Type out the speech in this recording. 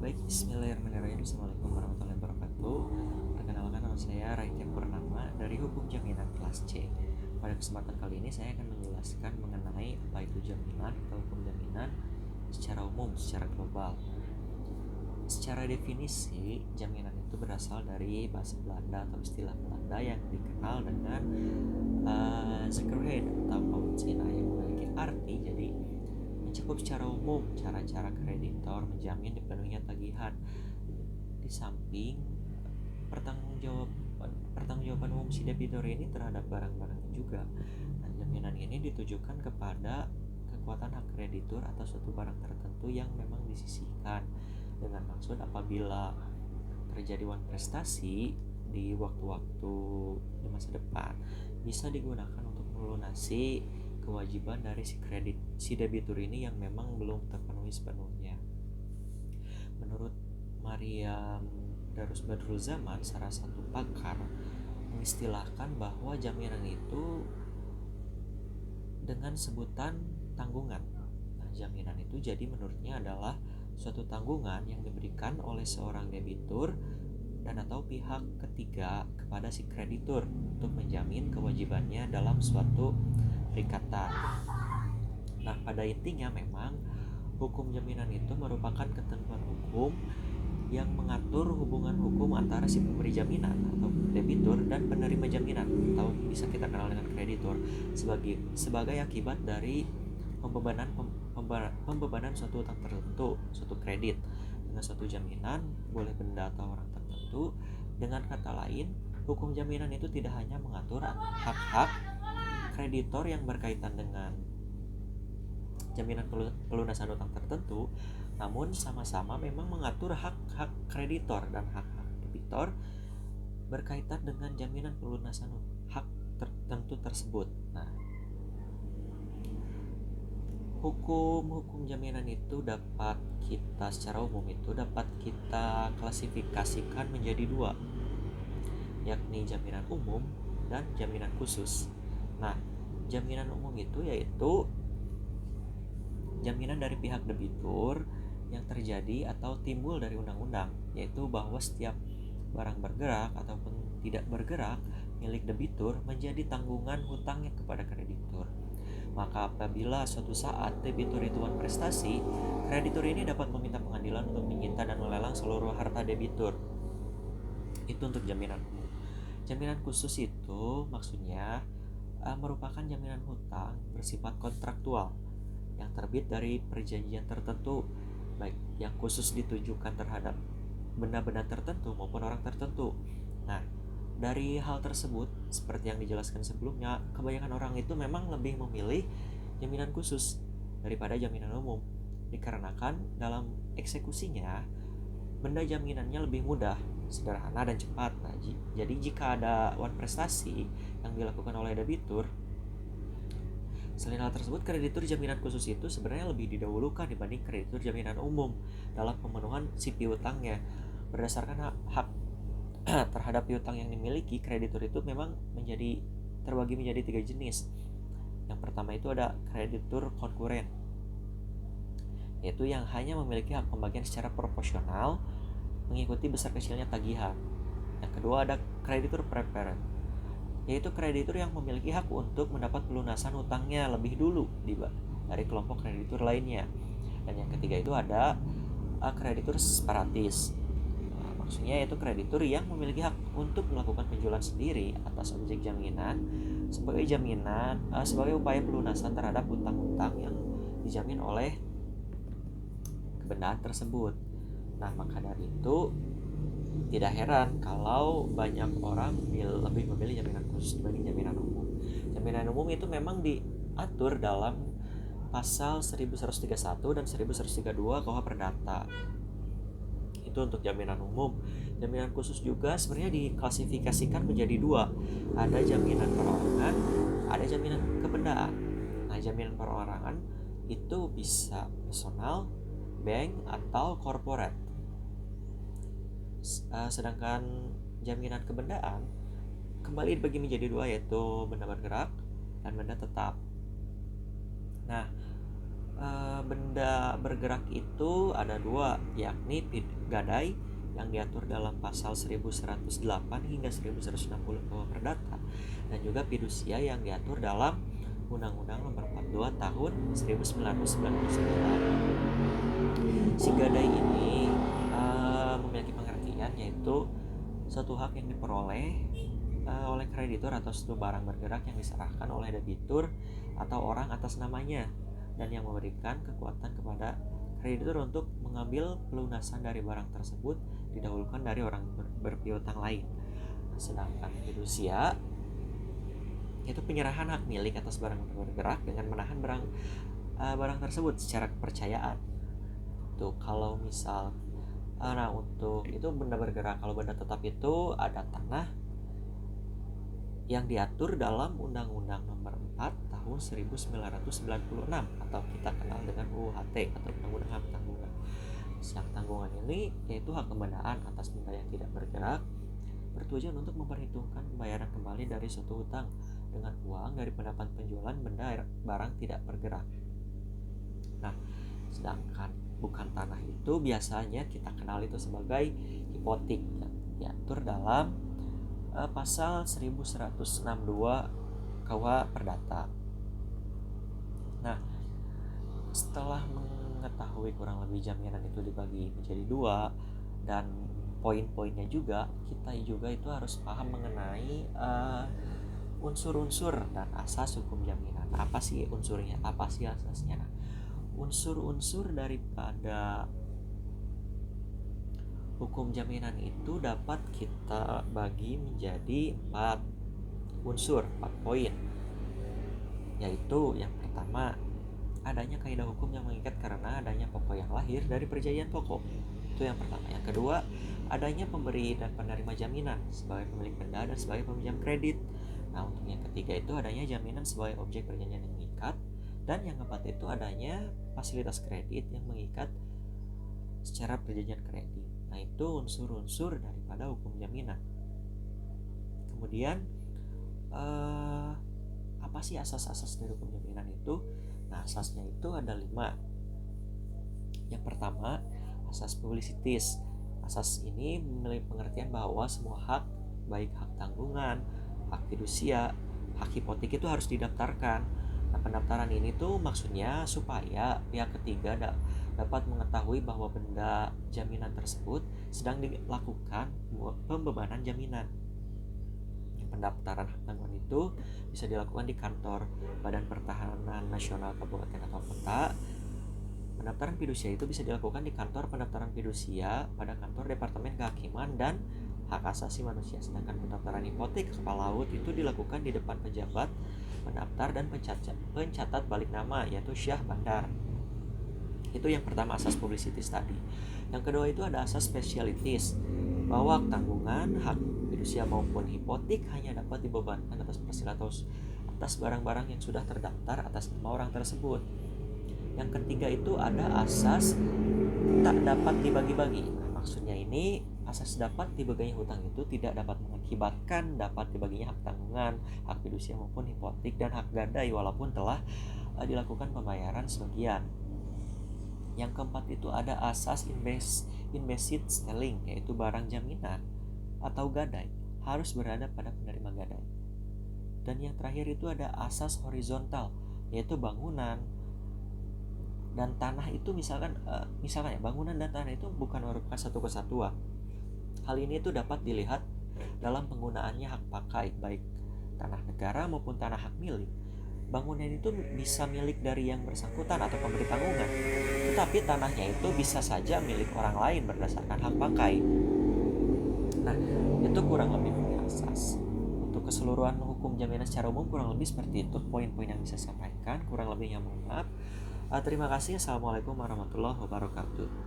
Baik, bismillahirrahmanirrahim. Assalamualaikum warahmatullahi wabarakatuh. Perkenalkan, nama saya Raitya Purnama dari Hukum Jaminan kelas C. Pada kesempatan kali ini saya akan menjelaskan mengenai apa itu jaminan atau hukum jaminan secara umum, secara global. Secara definisi, jaminan itu berasal dari bahasa Belanda atau istilah Belanda yang dikenal dengan zekerheid atau paucina, yang memiliki arti jadi mencakup secara umum cara-cara kreditor menjamin dipenuhinya tagihan. Di samping pertanggungjawaban umum si debitur ini terhadap barang-barangnya juga. Nah, jaminan ini ditujukan kepada kekuatan hak kreditur atas suatu barang tertentu yang memang disisihkan, dengan maksud apabila terjadi wan prestasi di waktu-waktu di masa depan bisa digunakan untuk melunasi kewajiban dari si debitur ini yang memang belum terpenuhi sepenuhnya. Menurut Maryam Darus Badrul Zaman, salah satu pakar, mengistilahkan bahwa jaminan itu dengan sebutan tanggungan. Nah, jaminan itu jadi menurutnya adalah suatu tanggungan yang diberikan oleh seorang debitur dan atau pihak ketiga kepada si kreditur untuk menjamin kewajibannya dalam suatu perikatan. Nah, pada intinya memang hukum jaminan itu merupakan ketentuan hukum yang mengatur hubungan hukum antara si pemberi jaminan atau debitur dan penerima jaminan, atau bisa kita kenal dengan kreditor, sebagai akibat dari pembebanan suatu utang tertentu, suatu kredit dengan suatu jaminan, boleh benda atau orang tertentu. Dengan kata lain, hukum jaminan itu tidak hanya mengatur hak-hak kreditor yang berkaitan dengan jaminan pelunasan utang tertentu, namun sama-sama memang mengatur hak-hak kreditor dan hak-hak debitor berkaitan dengan jaminan pelunasan hak tertentu tersebut. Nah, hukum jaminan itu dapat kita secara umum itu dapat kita klasifikasikan menjadi dua, yakni jaminan umum dan jaminan khusus. Nah, jaminan umum itu yaitu jaminan dari pihak debitur yang terjadi atau timbul dari undang-undang, yaitu bahwa setiap barang bergerak ataupun tidak bergerak milik debitur menjadi tanggungan hutangnya kepada kreditur. Maka apabila suatu saat debitur itu wan prestasi, kreditur ini dapat meminta pengadilan untuk menyita dan melelang seluruh harta debitur. Itu untuk jaminan umum. Jaminan khusus itu maksudnya merupakan jaminan hutang bersifat kontraktual yang terbit dari perjanjian tertentu, baik yang khusus ditujukan terhadap benda-benda tertentu maupun orang tertentu. Nah, dari hal tersebut, seperti yang dijelaskan sebelumnya, kebanyakan orang itu memang lebih memilih jaminan khusus daripada jaminan umum, dikarenakan dalam eksekusinya benda jaminannya lebih mudah, sederhana dan cepat. Nah, jadi jika ada wan prestasi yang dilakukan oleh debitur, selain hal tersebut, kreditur jaminan khusus itu sebenarnya lebih didahulukan dibanding kreditur jaminan umum dalam pemenuhan si piutangnya. Berdasarkan hak terhadap piutang yang dimiliki, kreditur itu memang terbagi menjadi 3 jenis. Yang pertama itu ada kreditur konkuren, yaitu yang hanya memiliki hak pembagian secara proporsional mengikuti besar kecilnya tagihan. Yang kedua ada kreditur preferent, yaitu kreditur yang memiliki hak untuk mendapat pelunasan hutangnya lebih dulu dari kelompok kreditur lainnya. Dan yang ketiga itu ada kreditur separatis. Maksudnya yaitu kreditur yang memiliki hak untuk melakukan penjualan sendiri atas objek jaminan sebagai upaya pelunasan terhadap hutang-hutang yang dijamin oleh kebendaan tersebut. Nah, maka dari itu tidak heran kalau banyak orang lebih memilih jaminan khusus dibanding jaminan umum. Jaminan umum itu memang diatur dalam pasal 1131 dan 1132 KUH Perdata. Itu untuk jaminan umum. Jaminan khusus juga sebenarnya diklasifikasikan menjadi dua. Ada jaminan perorangan, ada jaminan kebendaan. Nah, jaminan perorangan itu bisa personal, bank, atau corporate. Sedangkan jaminan kebendaan kembali dibagi menjadi dua, yaitu benda bergerak dan benda tetap. Nah, Benda bergerak itu ada dua, yakni gadai yang diatur dalam pasal 1108 hingga 1160 KUH Perdata, dan juga fidusia yang diatur dalam Undang-Undang Nomor 42 Tahun 1999. Si gadai ini memiliki pengertian yaitu suatu hak yang diperoleh oleh kreditur atau suatu barang bergerak yang diserahkan oleh debitur atau orang atas namanya, dan yang memberikan kekuatan kepada kreditur untuk mengambil pelunasan dari barang tersebut didahulukan dari orang berpiutang lain. Sedangkan fidusia yaitu penyerahan hak milik atas barang bergerak dengan menahan barang tersebut secara kepercayaan. Tuh kalau misal nah untuk itu benda bergerak, kalau benda tetap itu ada tanah yang diatur dalam Undang-Undang Nomor 4 Tahun 1996 atau kita kenal dengan UUHT atau Undang-Undang Hak Tanggungan. Hak tanggungan ini yaitu hak pembendaan atas benda yang tidak bergerak, bertujuan untuk memperhitungkan pembayaran kembali dari suatu hutang dengan uang dari pendapat penjualan benda barang tidak bergerak. Nah, sedangkan bukan tanah itu biasanya kita kenal itu sebagai hipotek yang diatur dalam pasal 1162 KUH Perdata. Nah, setelah mengetahui kurang lebih jaminan itu dibagi menjadi dua dan poin-poinnya juga, kita juga itu harus paham mengenai unsur-unsur dan asas hukum jaminan. Apa sih unsurnya? Apa sih asasnya? Nah, unsur-unsur daripada hukum jaminan itu dapat kita bagi menjadi 4 unsur, 4 poin. Yaitu yang pertama, adanya kaidah hukum yang mengikat karena adanya pokok yang lahir dari perjanjian pokok. Itu yang pertama. Yang kedua, adanya pemberi dan penerima jaminan sebagai pemilik benda dan sebagai peminjam kredit. Nah, untuk yang ketiga itu adanya jaminan sebagai objek perjanjian yang mengikat. Dan yang keempat itu adanya fasilitas kredit yang mengikat secara perjanjian kredit. Nah, itu unsur-unsur daripada hukum jaminan. Kemudian apa sih asas-asas dari hukum jaminan itu? Nah, asasnya itu ada 5. Yang pertama, asas publisitis. Asas ini memiliki pengertian bahwa semua hak, baik hak tanggungan, hak fidusia, hak hipotek itu harus didaftarkan. Nah, pendaftaran ini tuh maksudnya supaya pihak ketiga dapat mengetahui bahwa benda jaminan tersebut sedang dilakukan pembebanan jaminan. Pendaftaran hak tanggungan itu bisa dilakukan di kantor Badan Pertahanan Nasional Kabupaten atau kota. Pendaftaran fidusia itu bisa dilakukan di kantor pendaftaran fidusia pada kantor Departemen Kehakiman dan Hak Asasi Manusia. Sedangkan pendaftaran hipotek kapal laut itu dilakukan di depan pejabat pendaftar dan pencatat balik nama, yaitu syah bandar. Itu yang pertama, asas publisitis tadi. Yang kedua itu ada asas spesialitis, bahwa tanggungan hak fidusia maupun hipotek hanya dapat dibebankan atas barang-barang yang sudah terdaftar atas nama orang tersebut. Yang ketiga itu ada asas tak dapat dibagi-bagi. Nah, maksudnya ini asas dapat dibaginya hutang itu tidak dapat mengakibatkan dapat dibaginya hak tanggungan, hak fidusia maupun hipotek dan hak gadai walaupun telah dilakukan pembayaran sebagian. Yang keempat itu ada asas implicit selling, yaitu barang jaminan atau gadai harus berada pada penerima gadai. Dan yang terakhir itu ada asas horizontal, yaitu bangunan dan tanah itu misalkan ya, bangunan dan tanah itu bukan merupakan satu kesatuan. Hal ini itu dapat dilihat dalam penggunaannya hak pakai, baik tanah negara maupun tanah hak milik. Bangunan itu bisa milik dari yang bersangkutan atau pemberi tanggungan, tetapi tanahnya itu bisa saja milik orang lain berdasarkan hak pakai. Nah, itu kurang lebih asas. Untuk keseluruhan hukum jaminan secara umum kurang lebih seperti itu poin-poin yang bisa saya sampaikan. Kurang lebihnya mohon maaf. Terima kasih. Assalamualaikum warahmatullahi wabarakatuh.